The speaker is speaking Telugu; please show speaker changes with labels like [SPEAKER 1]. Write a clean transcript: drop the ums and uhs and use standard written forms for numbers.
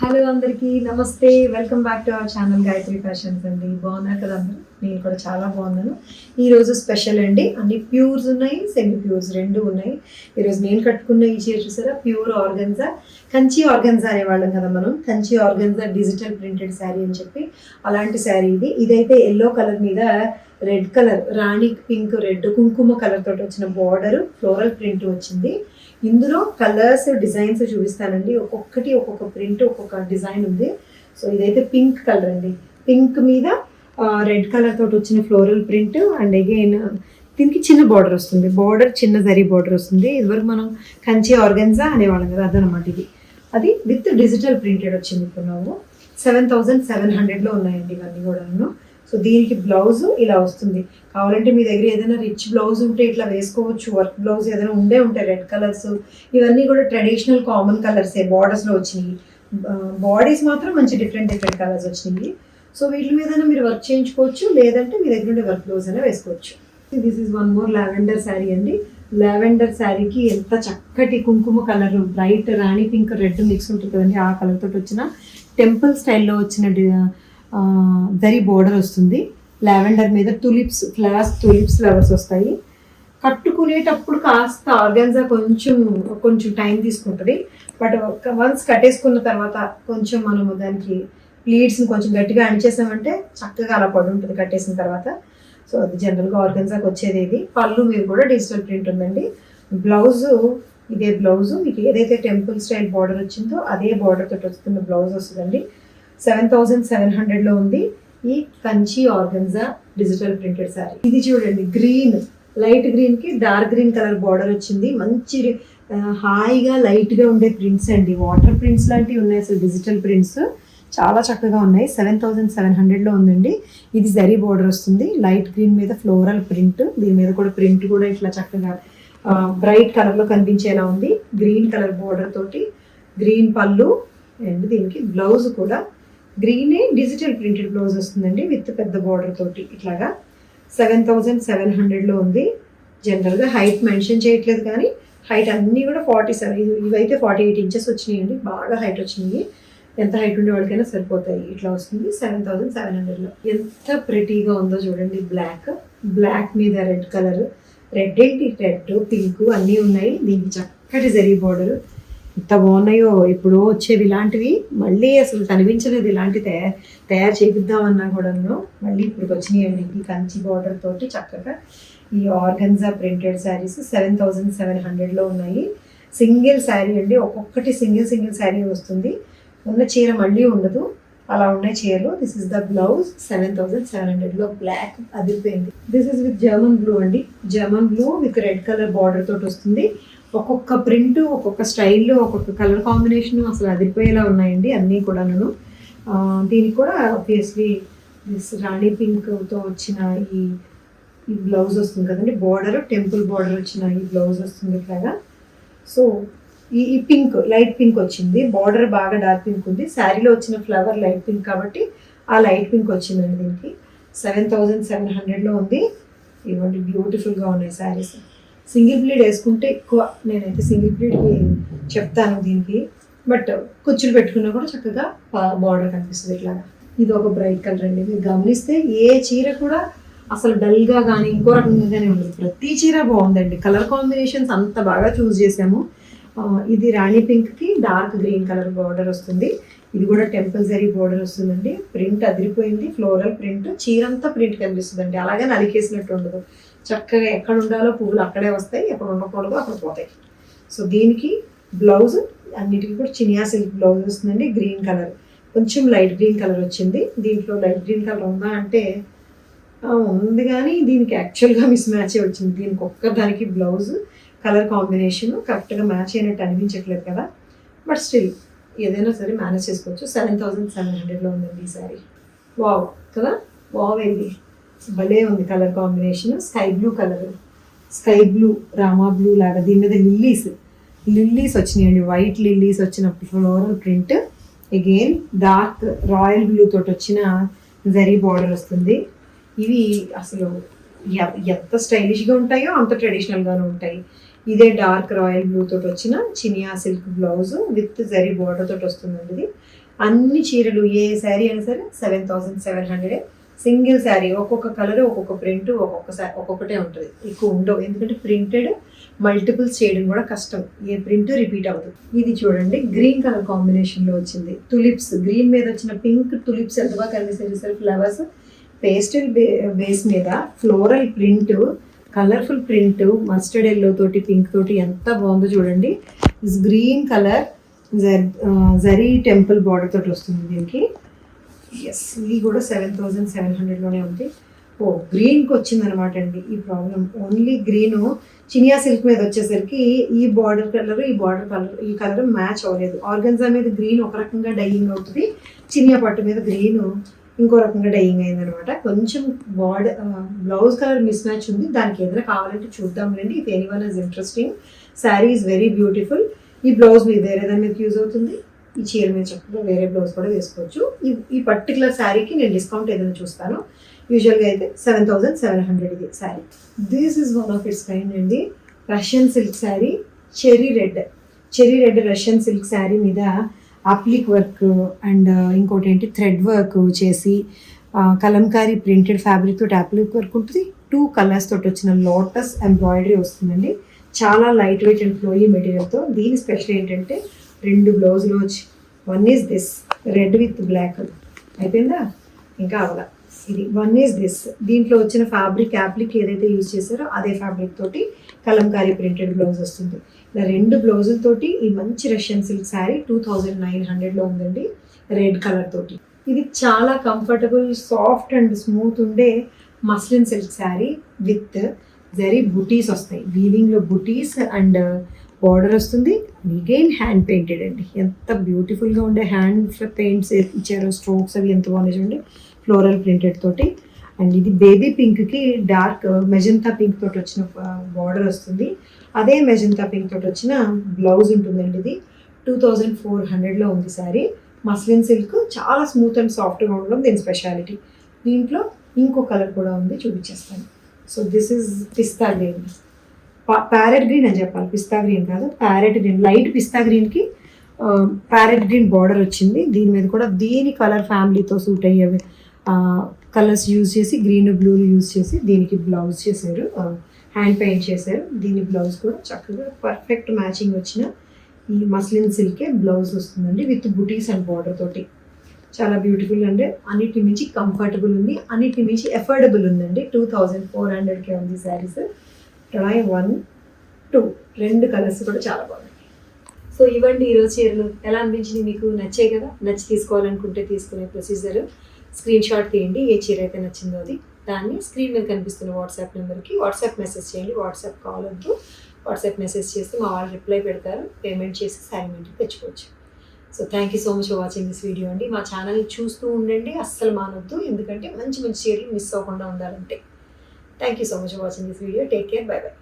[SPEAKER 1] హలో అందరికీ నమస్తే. Welcome back to our channel Gayatri fashions అండి. బాగున్నారు కదా అందరూ? నేను కూడా చాలా బాగున్నాను. ఈరోజు స్పెషల్ అండి. అన్ని ప్యూర్స్ ఉన్నాయి, సెమీ ప్యూర్స్ రెండు ఉన్నాయి. ఈరోజు నేను కట్టుకున్న ఈ చీర చూసారా, ప్యూర్ ఆర్గన్జా, కంచి ఆర్గన్జా అనేవాళ్ళం కదా మనం. Kanchi organza digital printed sari అని చెప్పి అలాంటి శారీ ఇది. ఇదైతే ఎల్లో కలర్ మీద రెడ్ కలర్, రాణి పింక్, రెడ్, కుంకుమ కలర్ తోటి వచ్చిన బార్డర్, ఫ్లోరల్ ప్రింట్ వచ్చింది. ఇందులో కలర్స్, డిజైన్స్ చూపిస్తానండి. ఒక్కొక్కటి ఒక్కొక్క ప్రింట్, ఒక్కొక్క డిజైన్ ఉంది. సో ఇదైతే పింక్ కలర్ అండి. పింక్ మీద రెడ్ కలర్ తోటి వచ్చిన ఫ్లోరల్ ప్రింట్ అండ్ అగైన్ దీనికి చిన్న బార్డర్ వస్తుంది. బార్డర్ చిన్న జరీ బార్డర్ వస్తుంది. ఇదివరకు మనం కంచి ఆర్గన్జా అనేవాళ్ళం కదా, అదనమాట ఇది. అది విత్ డిజిటల్ ప్రింటెడ్ వచ్చింది. ఇప్పుడు ನಾವು 7700లో ఉన్నాయండి ఇవన్నీ కూడాను. సో దీనికి బ్లౌజ్ ఇలా వస్తుంది. కావాలంటే మీ దగ్గర ఏదైనా రిచ్ బ్లౌజ్ ఉంటే ఇట్లా వేసుకోవచ్చు. వర్క్ బ్లౌజ్ ఏదైనా ఉంటాయి రెడ్ కలర్స్. ఇవన్నీ కూడా ట్రెడిషనల్ కామన్ కలర్సే బార్డర్స్లో వచ్చినాయి. బాడీస్ మాత్రం మంచి డిఫరెంట్ కలర్స్ వచ్చినాయి. సో వీటి మీదైనా మీరు వర్క్ చేయించుకోవచ్చు, లేదంటే మీ దగ్గర ఉండే వర్క్ బ్లౌజ్ అయినా వేసుకోవచ్చు. This is one more lavender sari అండి. లావెండర్ శారీకి ఎంత చక్కటి కుంకుమ కలర్, బ్రైట్ రాణి పింక్, రెడ్ మిక్స్ ఉంటుంది కదండి. ఆ కలర్ తోటి వచ్చిన టెంపుల్ స్టైల్లో వచ్చిన జరీ బోర్డర్ వస్తుంది. లావెండర్ మీద టులిప్స్ ఫ్లవర్స్ వస్తాయి. కట్టుకునేటప్పుడు కాస్త ఆర్గాన్జా కొంచెం టైం తీసుకుంటుంది. బట్ వన్స్ కట్టేసుకున్న తర్వాత కొంచెం మనము దానికి ప్లీట్స్ని కొంచెం గట్టిగా అణిచేసామంటే చక్కగా అలా పడి ఉంటుంది కట్టేసిన తర్వాత. సో అది జనరల్గా ఆర్గాన్జాకి వచ్చేది. ఇది పళ్ళు మీద కూడా డిజిటల్ ప్రింట్ ఉందండి. బ్లౌజు ఇదే బ్లౌజు, మీకు ఏదైతే టెంపుల్ స్టైల్ బార్డర్ వచ్చిందో అదే బార్డర్ తోటి వస్తున్న బ్లౌజ్ వస్తుందండి. 7700లో ఉంది ఈ Kanchi organza digital printed sari. ఇది చూడండి, గ్రీన్, లైట్ గ్రీన్ కి డార్క్ గ్రీన్ కలర్ బార్డర్ వచ్చింది. మంచి హాయిగా లైట్ గా ఉండే ప్రింట్స్ అండి. వాటర్ ప్రింట్స్ లాంటివి ఉన్నాయి. అసలు డిజిటల్ ప్రింట్స్ చాలా చక్కగా ఉన్నాయి. 7700లో ఉందండి. ఇది జరీ బార్డర్ వస్తుంది. లైట్ గ్రీన్ మీద ఫ్లోరల్ ప్రింట్. దీని మీద కూడా ప్రింట్ కూడా ఇట్లా చక్కగా బ్రైట్ కలర్ లో కనిపించేలా ఉంది. గ్రీన్ కలర్ బార్డర్ తోటి గ్రీన్ పళ్ళు అండ్ దీనికి బ్లౌజ్ కూడా గ్రీనే డిజిటల్ ప్రింటెడ్ బ్లౌజ్ వస్తుందండి విత్ పెద్ద బార్డర్ తోటి. ఇట్లాగా 7700లో ఉంది. జనరల్గా హైట్ మెన్షన్ చేయట్లేదు, కానీ హైట్ అన్నీ కూడా 47, ఇవైతే 48 ఇంచెస్ వచ్చినాయండి. బాగా హైట్ వచ్చినాయి. ఎంత హైట్ ఉండే వాళ్ళకైనా సరిపోతాయి. ఇట్లా వస్తుంది 7700లో. ఎంత ప్రెటీగా ఉందో చూడండి. బ్లాక్ మీద రెడ్ కలర్, రెడ్ ఏంటి, రెడ్ పింక్ అన్నీ ఉన్నాయి. దీనికి చక్కటి జరీ బార్డర్. ఎంత బాగున్నాయో. ఎప్పుడో వచ్చేవి ఇలాంటివి, మళ్ళీ అసలు కనిపించలేదు. ఇలాంటి తయారు చేపిద్దామన్నా కూడాను మళ్ళీ ఇప్పుడు వచ్చినాయండి. ఈ కంచి బార్డర్ తోటి చక్కగా ఈ ఆర్గన్జా ప్రింటెడ్ శారీస్ 7700లో ఉన్నాయి. సింగిల్ శారీ అండి. ఒక్కొక్కటి సింగిల్ శారీ వస్తుంది. ఉన్న చీర మళ్ళీ ఉండదు, అలా ఉన్నాయి చీరలు. This is the blouse. 7700లో బ్లాక్ అదిరిపోయింది. This is with German blue అండి. German blue with red colour border తోటి వస్తుంది. ఒక్కొక్క ప్రింట్, ఒక్కొక్క స్టైల్లో, ఒక్కొక్క కలర్ కాంబినేషన్ అసలు అదిరిపోయేలా ఉన్నాయండి అన్నీ కూడాను. దీనికి కూడా ఆబ్వియస్లీ దిస్ రాణి పింక్తో వచ్చిన ఈ బ్లౌజ్ వస్తుంది కదండి. బార్డర్ టెంపుల్ బార్డర్ వచ్చిన ఈ బ్లౌజ్ వస్తుంది ఇట్లాగా. సో ఈ పింక్, లైట్ పింక్ వచ్చింది. బార్డర్ బాగా డార్క్ పింక్ ఉంది. శారీలో వచ్చిన ఫ్లవర్ లైట్ పింక్ కాబట్టి ఆ లైట్ పింక్ వచ్చిందండి దీనికి. 7700లో ఉంది. ఇవ్వండి, బ్యూటిఫుల్గా ఉన్నాయి శారీస్. సింగిల్ ప్లీడ్ వేసుకుంటే ఎక్కువ, నేనైతే సింగిల్ ప్లీడ్కి చెప్తాను దీనికి. బట్ కుచ్చులు పెట్టుకున్నా కూడా చక్కగా బార్డర్ కనిపిస్తుంది ఇట్లాగా. ఇది ఒక బ్రైట్ కలర్ అండి. మీరు గమనిస్తే ఏ చీర కూడా అసలు డల్గా కానీ ఇంకో రకంగా కానీ ఉండదు. ప్రతి చీర బాగుందండి. కలర్ కాంబినేషన్స్ అంత బాగా చూస్ చేసాము. ఇది రాణి పింక్కి డార్క్ గ్రీన్ కలర్ బార్డర్ వస్తుంది. ఇది కూడా టెంపుల్ జరీ బార్డర్ వస్తుందండి. ప్రింట్ అదిరిపోయింది. ఫ్లోరల్ ప్రింట్, చీరంతా ప్రింట్ కనిపిస్తుందండి. అలాగే నలికేసినట్టు ఉండదు. చక్కగా ఎక్కడ ఉండాలో పువ్వులు అక్కడే వస్తాయి, ఎక్కడ ఉండకూడదు అక్కడ పోతాయి. సో దీనికి బ్లౌజ్ అన్నిటికీ కూడా చినియా సిల్క్ బ్లౌజ్ వస్తుందండి. గ్రీన్ కలర్, కొంచెం లైట్ గ్రీన్ కలర్ వచ్చింది. దీంట్లో లైట్ గ్రీన్ కలర్ ఉందా అంటే ఉంది, కానీ దీనికి యాక్చువల్గా మిస్ మ్యాచే వచ్చింది. దీనికి ఒక్కదానికి బ్లౌజ్ కలర్ కాంబినేషన్ కరెక్ట్గా మ్యాచ్ అయినట్టు అనిపించట్లేదు కదా. బట్ స్టిల్ ఏదైనా సరే మేనేజ్ చేసుకోవచ్చు. 7700లో ఉందండి ఈ శారీ. వావ్ కదా, వావ్ అయింది. భలే ఉంది colour combination. Sky blue colour, sky blue, Rama blue లాగా. దీని మీద లిల్లీస్ వచ్చినాయండి. వైట్ లిల్లీస్ వచ్చినప్పుడు floral print. Again dark royal blue తోటి వచ్చిన జరీ బార్డర్ వస్తుంది. ఇవి అసలు ఎంత స్టైలిష్గా ఉంటాయో అంత ట్రెడిషనల్గానే ఉంటాయి. ఇదే డార్క్ రాయల్ బ్లూ తోటి వచ్చిన Chiniya silk blouse with zari border తోటి వస్తుందండి. ఇది అన్ని చీరలు ఏ శారీ అయినా సరే 7700. సింగిల్ శారీ, ఒక్కొక్క కలర్, ఒక్కొక్క ప్రింట్, ఒక్కొక్కటే ఉంటుంది, ఎక్కువ ఉండవు. ఎందుకంటే ప్రింటెడ్ మల్టిపుల్స్ చేయడం కూడా కష్టం, ఏ ప్రింట్ రిపీట్ అవ్వదు. ఇది చూడండి, గ్రీన్ కలర్ కాంబినేషన్లో వచ్చింది. టులిప్స్, గ్రీన్ మీద వచ్చిన పింక్ టులిప్స్ ఎంత బాగా కనిపిస్తాయి. ఫ్లవర్స్ పేస్టల్ బేస్ మీద floral print, colourful print, mustard yellow తోటి పింక్ తోటి ఎంత బాగుందో చూడండి. Green colour zari temple border తోటి వస్తుంది దీనికి. ఎస్, ఇది కూడా 7700లోనే ఉంది. ఓ, గ్రీన్కి వచ్చిందనమాట అండి ఈ problem. Only green Chiniya silk మీద వచ్చేసరికి ఈ బార్డర్ కలర్, ఈ కలర్ మ్యాచ్ అవ్వలేదు. ఆర్గన్జా మీద గ్రీన్ ఒక రకంగా డైయింగ్ అవుతుంది, చినియా పట్టు మీద గ్రీన్ ఇంకో రకంగా డైయింగ్ అయిందనమాట. కొంచెం బ్లౌజ్ కలర్ మిస్ మ్యాచ్ ఉంది. దానికి ఏదైనా కావాలంటే చూద్దాంలేండి. If anyone is interesting, sari is very beautiful. ఈ బ్లౌజ్ మీద వేరే దాని మీద యూజ్ అవుతుంది, ఈ చీర మీద చక్కగా వేరే బ్లౌజ్ కూడా వేసుకోవచ్చు. ఈ పర్టికులర్ శారీకి నేను డిస్కౌంట్ ఏదైనా చూస్తాను. యూజువల్గా అయితే 7700 ఇది sari. This is one of its kind అండి. Russian silk sari, cherry red Russian silk sari మీద అప్లిక్ వర్క్ అండ్ ఇంకోటి ఏంటి థ్రెడ్ వర్క్ చేసి కలంకారీ ప్రింటెడ్ ఫ్యాబ్రిక్ తోటి అప్లిక్ వర్క్ ఉంటుంది. 2 కలర్స్ తోటి వచ్చిన లోటస్ ఎంబ్రాయిడరీ వస్తుందండి. చాలా లైట్ వెయిట్ అండ్ ఫ్లోయీ మెటీరియల్తో. దీని స్పెషల్ ఏంటంటే 2 బ్లౌజులు వచ్చి, one is this red with black అయిపోయిందా, ఇంకా అవలా. ఇది వన్ ఈజ్ దిస్, దీంట్లో వచ్చిన ఫ్యాబ్రిక్ యాప్లిక్ ఏదైతే యూజ్ చేశారో అదే ఫ్యాబ్రిక్ తోటి కలంకారీ ప్రింటెడ్ బ్లౌజ్ వస్తుంది. ఇలా 2 బ్లౌజులతోటి ఈ మంచి రష్యన్ సిల్క్ శారీ 2900లో ఉందండి, రెడ్ కలర్ తోటి. ఇది చాలా కంఫర్టబుల్, సాఫ్ట్ అండ్ స్మూత్ ఉండే muslin silk sari with zari బుటీస్ వస్తాయి. వీవింగ్లో బుటీస్ అండ్ బార్డర్ వస్తుంది. అగైన్ హ్యాండ్ పెయింటెడ్ అండి. ఎంత బ్యూటిఫుల్గా ఉండే హ్యాండ్ పెయింట్స్ ఇచ్చారో, స్ట్రోక్స్ అవి ఎంత బాగున్నాయి చూడండి, ఫ్లోరల్ ప్రింటెడ్ తోటి. అండ్ ఇది బేబీ పింక్కి డార్క్ మెజంతా పింక్ తోటి వచ్చిన బార్డర్ వస్తుంది. అదే మెజంతా పింక్ తోటి వచ్చిన బ్లౌజ్ ఉంటుందండి. ఇది 2400లో ఉంది శారీ. మస్లిన్ సిల్క్ చాలా స్మూత్ అండ్ సాఫ్ట్గా ఉండడం దీని స్పెషాలిటీ. దీంట్లో ఇంకో కలర్ కూడా ఉంది, చూపించేస్తాను. So this is pista green, parrot green అని చెప్పాలి, పిస్తా గ్రీన్ కాదు, ప్యారెట్ గ్రీన్. లైట్ పిస్తా గ్రీన్కి ప్యారెట్ గ్రీన్ బార్డర్ వచ్చింది. దీని మీద కూడా దీని కలర్ ఫ్యామిలీతో సూట్ అయ్యే కలర్స్ యూజ్ చేసి, గ్రీన్ బ్లూలు యూజ్ చేసి దీనికి బ్లౌజ్ చేశారు, హ్యాండ్ పెయింట్ చేశారు. దీని బ్లౌజ్ కూడా చక్కగా పర్ఫెక్ట్ మ్యాచింగ్ వచ్చిన ఈ మస్లిన్ సిల్కే బ్లౌజ్ వస్తుందండి, విత్ బుటీస్ అండ్ బార్డర్ తోటి. చాలా బ్యూటిఫుల్ అండి. అన్నిటి మించి కంఫర్టబుల్ ఉంది, అన్నిటి మించి ఎఫోర్డబుల్ ఉందండి. 2400కే ఉంది శారీస్. 1, 2 2 కలర్స్ కూడా చాలా బాగున్నాయి. సో ఇవ్వండి ఈరోజు చీరలు. ఎలా అనిపించింది మీకు? నచ్చాయి కదా? నచ్చి తీసుకోవాలనుకుంటే తీసుకునే ప్రొసీజర్, స్క్రీన్ షాట్ తీయండి, ఏ చీర అయితే నచ్చిందో అది. దాన్ని స్క్రీన్ మీద కనిపిస్తున్న వాట్సాప్ నెంబర్కి వాట్సాప్ మెసేజ్ చేయండి. వాట్సాప్ కాల్ వద్దు, వాట్సాప్ మెసేజ్ చేస్తే మా వాళ్ళు రిప్లై పెడతారు. పేమెంట్ చేసి శారీ ఇంటికి తెచ్చుకోవచ్చు. So thank you so much for watching this video అండి. మా ఛానల్ చూస్తూ ఉండండి, అస్సలు మానొద్దు, ఎందుకంటే మంచి మంచి చీరలు మిస్ అవ్వకుండా ఉండాలంటే. Thank you so much for watching this video. Take care, by by.